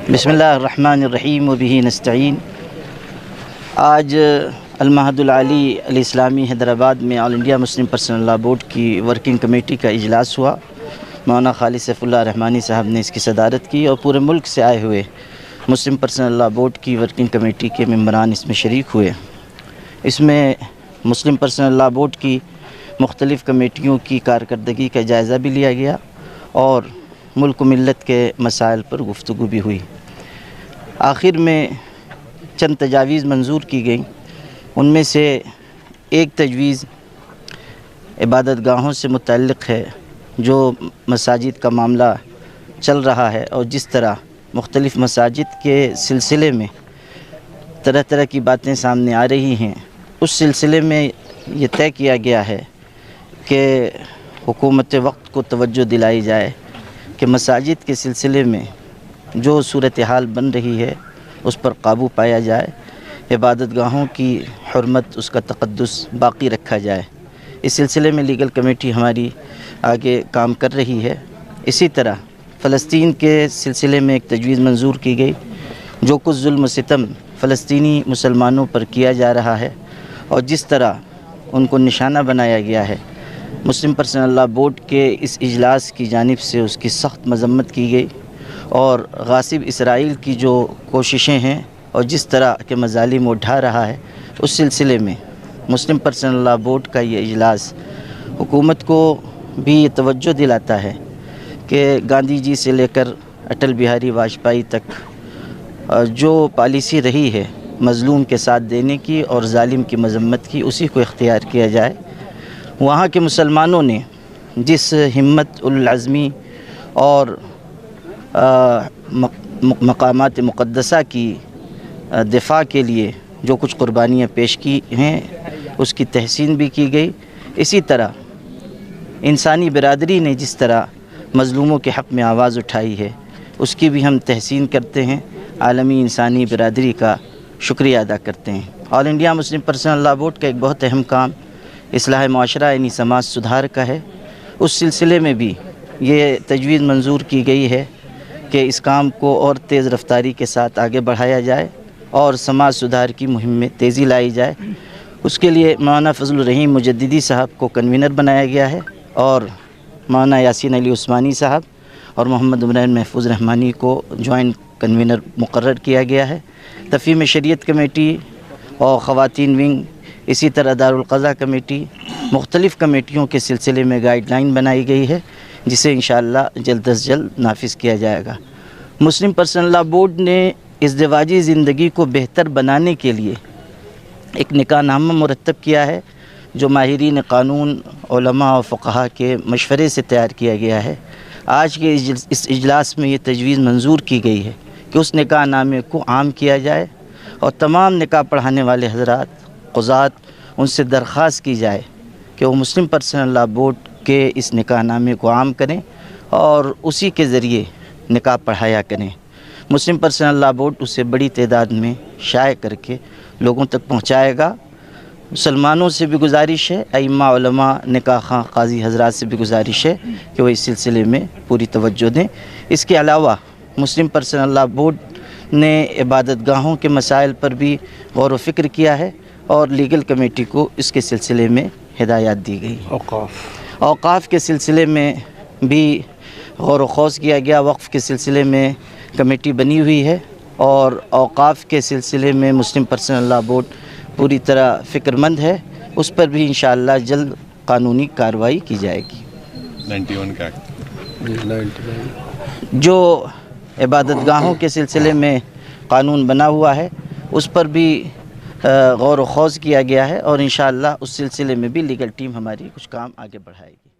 بسم اللہ الرحمن الرحیم وبہ نستعین۔ آج المعہد العالی الاسلامی حیدرآباد میں all India Muslim personal law board کی ورکنگ کمیٹی کا اجلاس ہوا۔ مولانا خالد سیف اللہ رحمانی صاحب نے اس کی صدارت کی اور پورے ملک سے آئے ہوئے مسلم پرسنل لاء بورڈ کی ورکنگ کمیٹی کے ممبران اس میں شریک ہوئے۔ اس میں مسلم پرسنل لاء بورڈ کی مختلف کمیٹیوں کی کارکردگی کا جائزہ بھی لیا گیا اور ملک و ملت کے مسائل پر گفتگو بھی ہوئی۔ آخر میں چند تجاویز منظور کی گئیں۔ ان میں سے ایک تجویز عبادت گاہوں سے متعلق ہے، جو مساجد کا معاملہ چل رہا ہے اور جس طرح مختلف مساجد کے سلسلے میں طرح طرح کی باتیں سامنے آ رہی ہیں، اس سلسلے میں یہ طے کیا گیا ہے کہ حکومت وقت کو توجہ دلائی جائے کہ مساجد کے سلسلے میں جو صورتحال بن رہی ہے اس پر قابو پایا جائے، عبادت گاہوں کی حرمت، اس کا تقدس باقی رکھا جائے۔ اس سلسلے میں لیگل کمیٹی ہماری آگے کام کر رہی ہے۔ اسی طرح فلسطین کے سلسلے میں ایک تجویز منظور کی گئی، جو کچھ ظلم و ستم فلسطینی مسلمانوں پر کیا جا رہا ہے اور جس طرح ان کو نشانہ بنایا گیا ہے، مسلم پرسنل لاء بورڈ کے اس اجلاس کی جانب سے اس کی سخت مذمت کی گئی اور غاصب اسرائیل کی جو کوششیں ہیں اور جس طرح کے مظالم وہ اٹھا رہا ہے، اس سلسلے میں مسلم پرسنل لاء بورڈ کا یہ اجلاس حکومت کو بھی یہ توجہ دلاتا ہے کہ گاندھی جی سے لے کر اٹل بہاری واجپئی تک جو پالیسی رہی ہے مظلوم کے ساتھ دینے کی اور ظالم کی مذمت کی، اسی کو اختیار کیا جائے۔ وہاں کے مسلمانوں نے جس ہمت العزمی اور مقامات مقدسہ کی دفاع کے لیے جو کچھ قربانیاں پیش کی ہیں، اس کی تحسین بھی کی گئی۔ اسی طرح انسانی برادری نے جس طرح مظلوموں کے حق میں آواز اٹھائی ہے، اس کی بھی ہم تحسین کرتے ہیں، عالمی انسانی برادری کا شکریہ ادا کرتے ہیں۔ All India Muslim personal law board کا ایک بہت اہم کام اصلاح معاشرہ یعنی سماج سدھار کا ہے۔ اس سلسلے میں بھی یہ تجویز منظور کی گئی ہے کہ اس کام کو اور تیز رفتاری کے ساتھ آگے بڑھایا جائے اور سماج سدھار کی مہم میں تیزی لائی جائے۔ اس کے لیے مولانا فضل الرحیم مجددی صاحب کو کنوینر بنایا گیا ہے اور مولانا یاسین علی عثمانی صاحب اور محمد عمران محفوظ رحمانی کو جوائنٹ کنوینر مقرر کیا گیا ہے۔ تفہیم شریعت کمیٹی اور خواتین ونگ، اسی طرح دارالقضاء کمیٹی، مختلف کمیٹیوں کے سلسلے میں گائیڈ لائن بنائی گئی ہے، جسے انشاءاللہ جلد از جلد نافذ کیا جائے گا۔ مسلم پرسنل لاء بورڈ نے ازدواجی زندگی کو بہتر بنانے کے لیے ایک نکاح نامہ مرتب کیا ہے، جو ماہرین قانون، علماء اور فقہا کے مشورے سے تیار کیا گیا ہے۔ آج کے اس اجلاس میں یہ تجویز منظور کی گئی ہے کہ اس نکاح نامے کو عام کیا جائے اور تمام نکاح پڑھانے والے حضرات، قضات، ان سے درخواست کی جائے کہ وہ مسلم پرسنل لاء بورڈ کے اس نکاح نامے کو عام کریں اور اسی کے ذریعے نکاح پڑھایا کریں۔ مسلم پرسنل لاء بورڈ اسے بڑی تعداد میں شائع کر کے لوگوں تک پہنچائے گا۔ مسلمانوں سے بھی گزارش ہے، ائمہ، علماء، نکاح خواہ، قاضی حضرات سے بھی گزارش ہے کہ وہ اس سلسلے میں پوری توجہ دیں۔ اس کے علاوہ مسلم پرسنل لاء بورڈ نے عبادت گاہوں کے مسائل پر بھی غور و فکر کیا ہے اور لیگل کمیٹی کو اس کے سلسلے میں ہدایات دی گئی۔ اوقاف کے سلسلے میں بھی غور و خوض کیا گیا۔ وقف کے سلسلے میں کمیٹی بنی ہوئی ہے اور اوقاف کے سلسلے میں مسلم پرسنل لاء بورڈ پوری طرح فکر مند ہے، اس پر بھی انشاءاللہ جلد قانونی کارروائی کی جائے گی۔ 91 کا جو عبادت گاہوں کے سلسلے میں قانون بنا ہوا ہے، اس پر بھی غور و خوض کیا گیا ہے اور انشاءاللہ اس سلسلے میں بھی لیگل ٹیم ہماری کچھ کام آگے بڑھائے گی۔